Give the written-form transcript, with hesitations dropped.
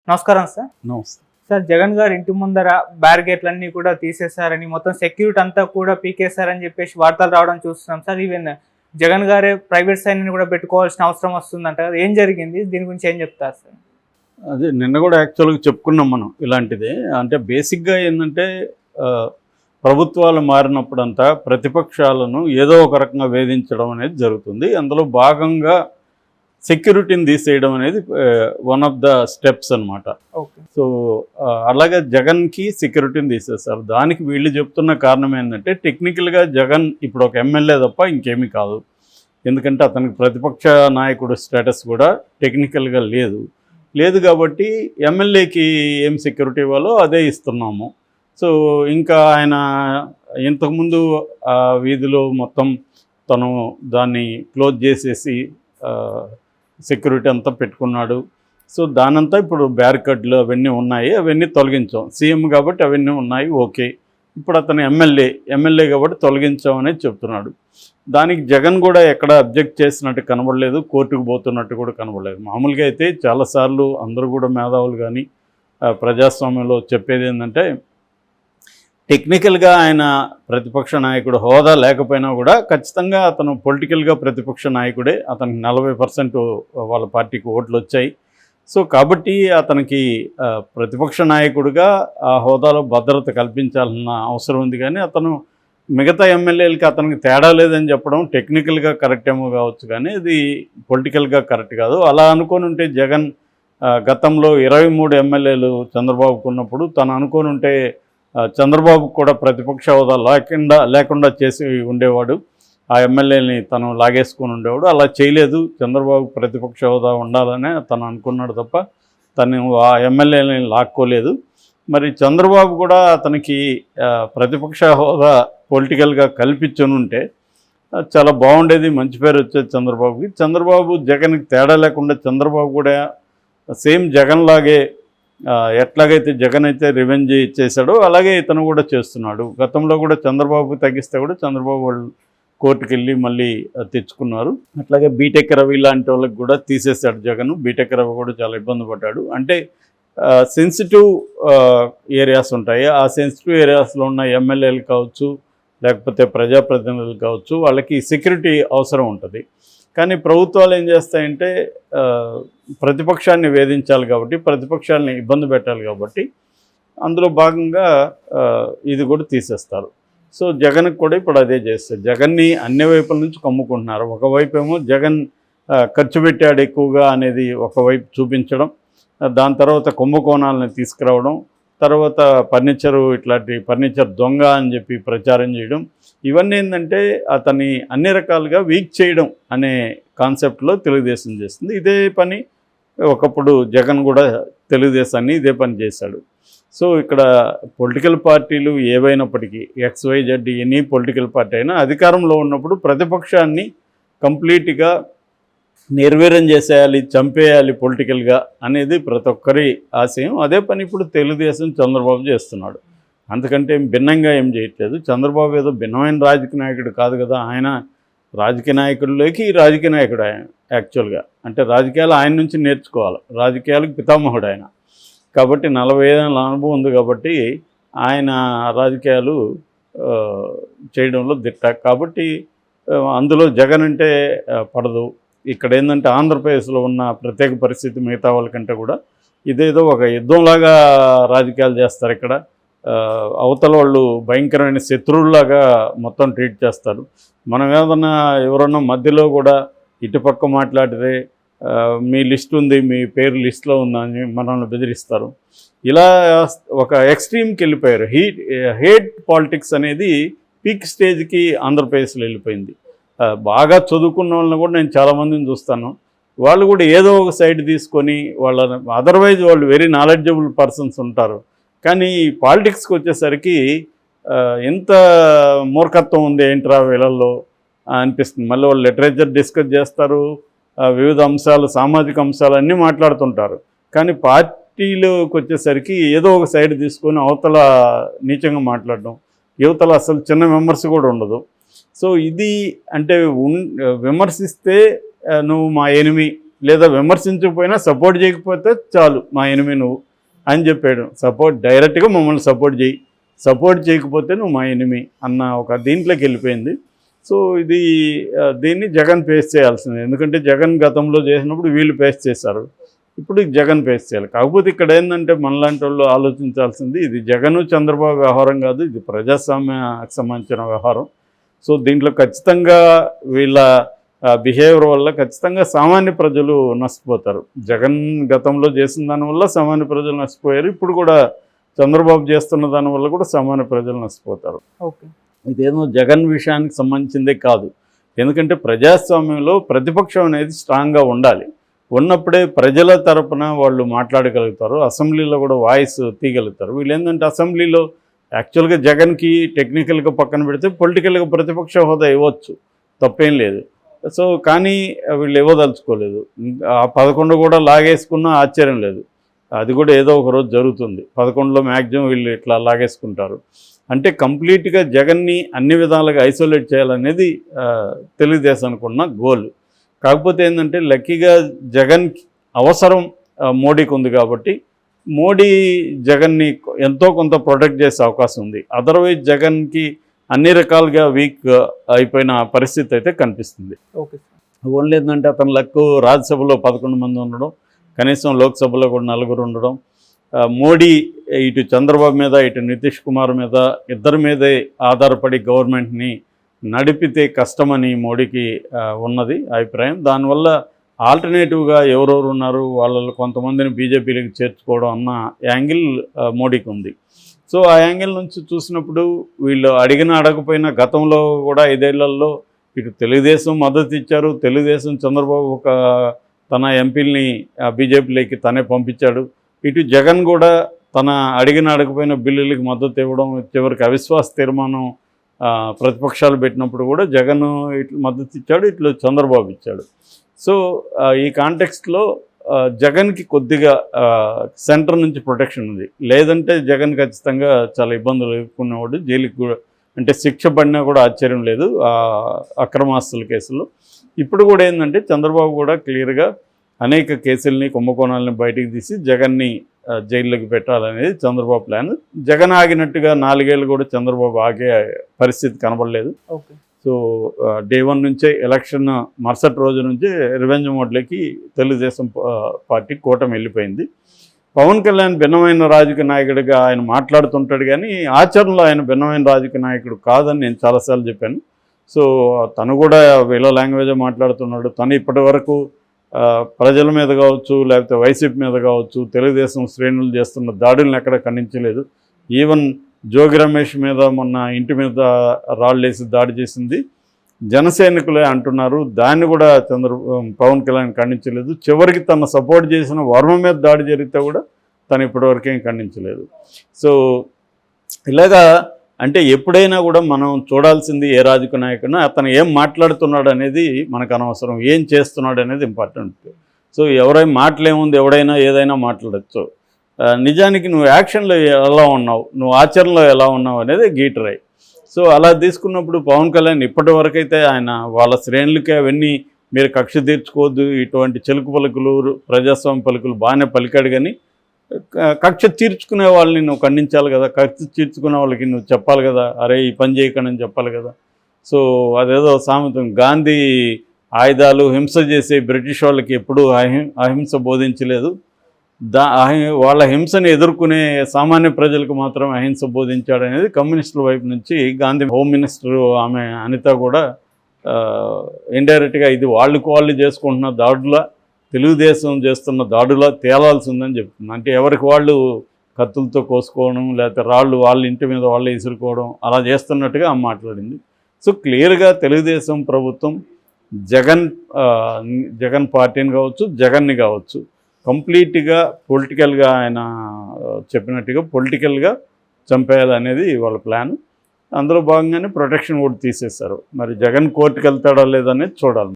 నమస్కారం సార్. నమస్తే. సార్, జగన్ గారు ఇంటి ముందర బ్యారికేడ్లన్నీ కూడా తీసేశారని, మొత్తం సెక్యూరిటీ అంతా కూడా పీకేశారని చెప్పేసి వార్తలు రావడం చూస్తున్నాం సార్. ఈవెన్ జగన్ గారే ప్రైవేట్ సైన్యాన్ని కూడా పెట్టుకోవాల్సిన అవసరం వస్తుందంట కదా, ఏం జరిగింది? దీని గురించి ఏం చెప్తారు సార్? అదే నిన్న కూడా యాక్చువల్గా చెప్పుకున్నాం మనం ఇలాంటిదే. అంటే బేసిక్గా ఏంటంటే ప్రభుత్వాలు మారినప్పుడంతా ప్రతిపక్షాలను ఏదో ఒక రకంగా వేధించడం అనేది జరుగుతుంది. అందులో భాగంగా సెక్యూరిటీని తీసేయడం అనేది వన్ ఆఫ్ ద స్టెప్స్ అనమాట. సో అలాగే జగన్కి సెక్యూరిటీని తీసేస్తారు. దానికి వీళ్ళు చెప్తున్న కారణం ఏంటంటే టెక్నికల్గా జగన్ ఇప్పుడు ఒక ఎమ్మెల్యే తప్ప ఇంకేమీ కాదు. ఎందుకంటే అతనికి ప్రతిపక్ష నాయకుడు స్టేటస్ కూడా టెక్నికల్గా లేదు కాబట్టి ఎమ్మెల్యేకి ఏం సెక్యూరిటీ ఇవ్వాలో అదే ఇస్తున్నాము. సో ఇంకా ఆయన ఇంతకుముందు వీధిలో మొత్తం తను దాన్ని క్లోజ్ చేసేసి సెక్యూరిటీ అంతా పెట్టుకున్నాడు. సో దానంతా ఇప్పుడు బ్యారికేడ్లు అవన్నీ ఉన్నాయి, అవన్నీ తొలగించాం. సీఎం కాబట్టి అవన్నీ ఉన్నాయి, ఓకే. ఇప్పుడు అతను ఎమ్మెల్యే కాబట్టి తొలగించాం అనేది చెప్తున్నాడు. దానికి జగన్ కూడా ఎక్కడ అబ్జెక్ట్ చేసినట్టు కనబడలేదు, కోర్టుకు పోతున్నట్టు కూడా కనబడలేదు. మామూలుగా అయితే చాలాసార్లు అందరూ కూడా మేధావులు కానీ ప్రజాస్వామ్యంలో చెప్పేది ఏంటంటే టెక్నికల్గా ఆయన ప్రతిపక్ష నాయకుడు హోదా లేకపోయినా కూడా ఖచ్చితంగా అతను పొలిటికల్గా ప్రతిపక్ష నాయకుడే. అతనికి 40% వాళ్ళ పార్టీకి ఓట్లు వచ్చాయి. సో కాబట్టి అతనికి ప్రతిపక్ష నాయకుడిగా ఆ హోదాలో భద్రత కల్పించాలన్న అవసరం ఉంది. కానీ అతను మిగతా ఎమ్మెల్యేలకి అతనికి తేడా లేదని చెప్పడం టెక్నికల్గా కరెక్ట్ ఏమో కావచ్చు, కానీ ఇది పొలిటికల్గా కరెక్ట్ కాదు. అలా అనుకొని ఉంటే జగన్ గతంలో 23 ఎమ్మెల్యేలు చంద్రబాబుకు ఉన్నప్పుడు తను అనుకొని ఉంటే చంద్రబాబు కూడా ప్రతిపక్ష హోదా లేకుండా చేసి ఉండేవాడు. ఆ ఎమ్మెల్యేని తను లాగేసుకొని ఉండేవాడు. అలా చేయలేదు. చంద్రబాబు ప్రతిపక్ష హోదా ఉండాలనే తను అనుకున్నాడు తప్ప తను ఆ ఎమ్మెల్యేని లాక్కోలేదు. మరి చంద్రబాబు కూడా అతనికి ప్రతిపక్ష హోదా పొలిటికల్గా కల్పించనుంటే చాలా బాగుండేది, మంచి పేరు వచ్చేది చంద్రబాబుకి. చంద్రబాబు జగన్కి తేడా లేకుండా చంద్రబాబు కూడా సేమ్ జగన్ లాగే ఎట్లాగైతే జగన్ అయితే రివెంజ్ చేశాడో అలాగే ఇతను కూడా చేస్తున్నాడు. గతంలో కూడా చంద్రబాబు తగ్గిస్తే కూడా చంద్రబాబు వాళ్ళు కోర్టుకు వెళ్ళి మళ్ళీ తెచ్చుకున్నారు. అట్లాగే బీటెక్ రవి లాంటి వాళ్ళకి కూడా తీసేశాడు జగన్. బీటెక్ రవి కూడా చాలా ఇబ్బంది పడ్డాడు. అంటే సెన్సిటివ్ ఏరియాస్ ఉంటాయి. ఆ సెన్సిటివ్ ఏరియాస్లో ఉన్న ఎమ్మెల్యేలు కావచ్చు, లేకపోతే ప్రజాప్రతినిధులు కావచ్చు, వాళ్ళకి సెక్యూరిటీ అవసరం ఉంటుంది. కానీ ప్రభుత్వాలు ఏం చేస్తాయంటే ప్రతిపక్షాన్ని వేధించాలి కాబట్టి, ప్రతిపక్షాలని ఇబ్బంది పెట్టాలి కాబట్టి అందులో భాగంగా ఇది కూడా తీసేస్తారు. సో జగన్కి కూడా ఇప్పుడు అదే చేస్తారు. జగన్ని అన్ని వైపుల నుంచి కమ్ముకుంటున్నారు. ఒకవైపు ఏమో జగన్ ఖర్చు పెట్టాడు ఎక్కువగా అనేది ఒకవైపు చూపించడం, దాని తర్వాత కుంభకోణాలను తీసుకురావడం, తర్వాత ఇట్లాంటి ఫర్నిచర్ దొంగ అని చెప్పి ప్రచారం చేయడం, ఇవన్నీ ఏంటంటే అతన్ని అన్ని రకాలుగా వీక్ చేయడం అనే కాన్సెప్ట్లో తెలుగుదేశం చేస్తుంది. ఇదే పని ఒకప్పుడు జగన్ కూడా తెలుగుదేశాన్ని ఇదే పని చేశాడు. సో ఇక్కడ పొలిటికల్ పార్టీలు ఏవైనప్పటికీ XYZ ఎనీ పొలిటికల్ పార్టీ అయినా అధికారంలో ఉన్నప్పుడు ప్రతిపక్షాన్ని కంప్లీట్గా నిర్వీర్యం చేసేయాలి, చంపేయాలి పొలిటికల్గా అనేది ప్రతి ఒక్కరి ఆశయం. అదే పని ఇప్పుడు తెలుగుదేశం చంద్రబాబు చేస్తున్నాడు. అంతకంటే భిన్నంగా ఏం చేయట్లేదు. చంద్రబాబు ఏదో భిన్నమైన రాజకీయ నాయకుడు కాదు కదా. ఆయన రాజకీయ నాయకుల్లోకి రాజకీయ నాయకుడు ఆయన యాక్చువల్గా. అంటే రాజకీయాలు ఆయన నుంచి నేర్చుకోవాలి. రాజకీయాలకు పితామహుడు ఆయన కాబట్టి 45 ఏళ్ళ అనుభవం ఉంది కాబట్టి ఆయన రాజకీయాలు చేయడంలో దిట్ట. కాబట్టి అందులో జగన్ అంటే పడదు. ఇక్కడ ఏంటంటే ఆంధ్రప్రదేశ్లో ఉన్న ప్రత్యేక పరిస్థితి మిగతా వాళ్ళకంటే కూడా ఇదేదో ఒక యుద్ధంలాగా రాజకీయాలు చేస్తారు. ఇక్కడ అవతల వాళ్ళు భయంకరమైన శత్రువులాగా మొత్తం ట్రీట్ చేస్తారు. మనం ఏదన్నా ఎవరన్నా మధ్యలో కూడా ఇటుపక్క మాట్లాడితే మీ లిస్ట్ ఉంది, మీ పేరు లిస్ట్లో ఉందని మనల్ని బెదిరిస్తారు. ఇలా ఒక ఎక్స్ట్రీమ్కి వెళ్ళిపోయారు. హేట్ పాలిటిక్స్ అనేది పీక్ స్టేజ్కి ఆంధ్రప్రదేశ్లో వెళ్ళిపోయింది. బాగా చదువుకున్న వాళ్ళని కూడా నేను చాలామందిని చూస్తాను. వాళ్ళు కూడా ఏదో ఒక సైడ్ తీసుకొని అదర్వైజ్ వాళ్ళు వెరీ నాలెడ్జబుల్ పర్సన్స్ ఉంటారు. కానీ పాలిటిక్స్కి వచ్చేసరికి ఎంత మూర్ఖత్వం ఉంది ఏంట్రా వీళ్ళల్లో అనిపిస్తుంది. మళ్ళీ వాళ్ళు లిటరేచర్ డిస్కస్ చేస్తారు, వివిధ అంశాలు, సామాజిక అంశాలు అన్నీ మాట్లాడుతుంటారు. కానీ పార్టీలోకి వచ్చేసరికి ఏదో ఒక సైడ్ తీసుకొని అవతల నీచంగా మాట్లాడడం, యువతల అసలు చిన్న విమర్శ కూడా ఉండదు. సో ఇది అంటే విమర్శిస్తే నువ్వు మా ఎనిమి, లేదా విమర్శించకపోయినా సపోర్ట్ చేయకపోతే చాలు మా ఎనిమి నువ్వు అని చెప్పాడు. డైరెక్ట్గా మమ్మల్ని సపోర్ట్ చేయి, సపోర్ట్ చేయకపోతే నువ్వు మా ఎనిమి అన్న ఒక దీంట్లోకి వెళ్ళిపోయింది. సో దీన్ని జగన్ ఫేస్ చేయాల్సింది. ఎందుకంటే జగన్ గతంలో చేసినప్పుడు వీళ్ళు ఫేస్ చేశారు, ఇప్పుడు జగన్ ఫేస్ చేయాలి. కాకపోతే ఇక్కడ ఏంటంటే మనలాంటి వాళ్ళు ఆలోచించాల్సింది, ఇది జగన్ చంద్రబాబు వ్యవహారం కాదు, ఇది ప్రజాస్వామ్యానికి సంబంధించిన వ్యవహారం. సో దీంట్లో ఖచ్చితంగా వీళ్ళ బిహేవియర్ వల్ల ఖచ్చితంగా సామాన్య ప్రజలు నష్టపోతారు. జగన్ గతంలో చేసిన దానివల్ల సామాన్య ప్రజలు నష్టపోయారు, ఇప్పుడు కూడా చంద్రబాబు చేస్తున్న దానివల్ల కూడా సామాన్య ప్రజలు నష్టపోతారు. ఓకే, ఇదేమో జగన్ విషయానికి సంబంధించిందే కాదు. ఎందుకంటే ప్రజాస్వామ్యంలో ప్రతిపక్షం అనేది స్ట్రాంగ్గా ఉండాలి. ఉన్నప్పుడే ప్రజల తరపున వాళ్ళు మాట్లాడగలుగుతారు, అసెంబ్లీలో కూడా వాయిస్ తీయగలుగుతారు. వీళ్ళు ఏంటంటే అసెంబ్లీలో యాక్చువల్గా జగన్కి టెక్నికల్గా పక్కన పెడితే పొలిటికల్గా ప్రతిపక్ష హోదా ఇవ్వచ్చు, తప్పేం లేదు. సో కానీ వీళ్ళు ఇవ్వదలుచుకోలేదు. ఆ 11 కూడా లాగేసుకున్నా ఆశ్చర్యం లేదు, అది కూడా ఏదో ఒక రోజు జరుగుతుంది. 11లో మ్యాక్సిమం వీళ్ళు ఇట్లా లాగేసుకుంటారు. అంటే కంప్లీట్గా జగన్ని అన్ని విధాలుగా ఐసోలేట్ చేయాలనేది తెలుగుదేశానికి ఉన్న గోల్. కాకపోతే ఏంటంటే లక్కీగా జగన్ అవసరం మోడీకి ఉంది కాబట్టి మోడీ జగన్ని ఎంతో కొంత ప్రొటెక్ట్ చేసే అవకాశం ఉంది. అదర్వైజ్ జగన్కి అన్ని రకాలుగా వీక్ అయిపోయిన పరిస్థితి అయితే కనిపిస్తుంది. ఓకే, ఓన్లీ ఏంటంటే అతను లక్కు రాజ్యసభలో 11 మంది ఉండడం, కనీసం లోక్సభలో కూడా 4 ఉండడం, మోడీ ఇటు చంద్రబాబు మీద ఇటు నితీష్ కుమార్ మీద ఇద్దరి మీదే ఆధారపడి గవర్నమెంట్ని నడిపితే కష్టమని మోడీకి ఉన్నది అభిప్రాయం. దానివల్ల ఆల్టర్నేటివ్గా ఎవరెవరు ఉన్నారు వాళ్ళలో కొంతమందిని బీజేపీలోకి చేర్చుకోవడం అన్న యాంగిల్ మోడీకి ఉంది. సో ఆ యాంగిల్ నుంచి చూసినప్పుడు వీళ్ళు అడగకపోయినా గతంలో కూడా 5 ఏళ్లలో ఇటు తెలుగుదేశం మద్దతు ఇచ్చారు. తెలుగుదేశం చంద్రబాబు తన ఎంపీలని బీజేపీలోకి తనే పంపించాడు. ఇటు జగన్ కూడా తన అడగకపోయిన బిల్లులకి మద్దతు ఇవ్వడం, చివరికి అవిశ్వాస తీర్మానం ప్రతిపక్షాలు పెట్టినప్పుడు కూడా జగన్ ఇట్లా మద్దతు ఇచ్చాడు, ఇట్లా చంద్రబాబు ఇచ్చాడు. సో ఈ కాంటెక్స్ట్లో జగన్కి కొద్దిగా సెంటర్ నుంచి ప్రొటెక్షన్ ఉంది. లేదంటే జగన్ ఖచ్చితంగా చాలా ఇబ్బందులు ఎదుర్కొనేవాడు, జైలుకి కూడా అంటే శిక్ష పడినా కూడా ఆశ్చర్యం లేదు అక్రమాస్తుల కేసులో. ఇప్పుడు కూడా ఏంటంటే చంద్రబాబు కూడా క్లియర్గా అనేక కేసుల్ని కుంభకోణాలని బయటికి తీసి జగన్ని జైల్లోకి పెట్టాలనేది చంద్రబాబు ప్లాన్. జగన్ ఆగినట్టుగా 4 ఏళ్ళు కూడా చంద్రబాబు ఆగే పరిస్థితి కనబడలేదు. ఓకే, సో డే 1 నుంచే ఎలక్షన్ మరుసటి రోజు నుంచి రివెంజ్ మోడ్లోకి తెలుగుదేశం పార్టీ కూటమి వెళ్ళిపోయింది. పవన్ కళ్యాణ్ భిన్నమైన రాజకీయ నాయకుడిగా ఆయన మాట్లాడుతుంటాడు, కానీ ఆచరణలో ఆయన భిన్నమైన రాజకీయ నాయకుడు కాదని నేను చాలాసార్లు చెప్పాను. సో తను కూడా వీళ్ళ లాంగ్వేజ్ మాట్లాడుతున్నాడు. తను ఇప్పటి వరకు ప్రజల మీద కావచ్చు, లేకపోతే వైసీపీ మీద కావచ్చు, తెలుగుదేశం శ్రేణులు చేస్తున్న దాడులను ఎక్కడ ఖండించలేదు. ఈవెన్ జోగి రమేష్ మీద మొన్న ఇంటి మీద రాళ్ళేసి దాడి చేసింది జనసైనికులే అంటున్నారు, దాన్ని కూడా పవన్ కళ్యాణ్ ఖండించలేదు. చివరికి తన సపోర్ట్ చేసిన వర్మ మీద దాడి జరిగితే కూడా తను ఇప్పటివరకేం ఖండించలేదు. సో ఇలాగా అంటే ఎప్పుడైనా కూడా మనం చూడాల్సింది ఏ రాజకీయ నాయకుడినా అతను ఏం మాట్లాడుతున్నాడు అనేది మనకు అనవసరం, ఏం చేస్తున్నాడు అనేది ఇంపార్టెంట్. సో ఎవరైనా మాటలేముంది, ఎవడైనా ఏదైనా మాట్లాడచ్చు. నిజానికి నువ్వు యాక్షన్లో ఎలా ఉన్నావు, నువ్వు ఆచరణలో ఎలా ఉన్నావు అనేది గీటరాయి. సో అలా తీసుకున్నప్పుడు పవన్ కళ్యాణ్ ఇప్పటి వరకైతే ఆయన వాళ్ళ శ్రేణులకి అవన్నీ మీరు కక్ష తీర్చుకోవద్దు, ఇటువంటి చెలుకు పలుకులు ప్రజాస్వామ్య పలుకులు బాగానే పలికాడు, కానీ కక్ష తీర్చుకునే వాళ్ళని నువ్వు ఖండించాలి కదా, కక్ష తీర్చుకునే వాళ్ళకి నువ్వు చెప్పాలి కదా, అరే ఈ పని చేయకండి అని చెప్పాలి కదా. సో అదేదో సామెత, గాంధీ ఆయుధాలు హింస చేసే బ్రిటిష్ వాళ్ళకి ఎప్పుడూ అహింస బోధించలేదు, వాళ్ళ హింసని ఎదుర్కొనే సామాన్య ప్రజలకు మాత్రం అహింస బోధించాడు అనేది కమ్యూనిస్టుల వైపు నుంచి గాంధీ హోమ్ మినిస్టర్ ఆమె అనిత కూడా ఇండైరెక్ట్గా ఇది వాళ్ళు చేసుకుంటున్న దాడుల, తెలుగుదేశం చేస్తున్న దాడులా తేలాల్సి ఉందని చెప్తుంది. అంటే ఎవరికి వాళ్ళు కత్తులతో కోసుకోవడం, లేకపోతే రాళ్ళు వాళ్ళ ఇంటి మీద వాళ్ళే ఇసురుకోవడం అలా చేస్తున్నట్టుగా ఆమె మాట్లాడింది. సో క్లియర్గా తెలుగుదేశం ప్రభుత్వం జగన్ పార్టీని కావచ్చు, జగన్ని కావచ్చు, కంప్లీట్గా పొలిటికల్గా ఆయన చెప్పినట్టుగా పొలిటికల్గా చంపేయాలనేది వాళ్ళ ప్లాన్. అందులో భాగంగానే ప్రొటెక్షన్ కూడా తీసేశారు. మరి జగన్ కోర్టుకు వెళ్తాడా లేదనేది చూడాలి.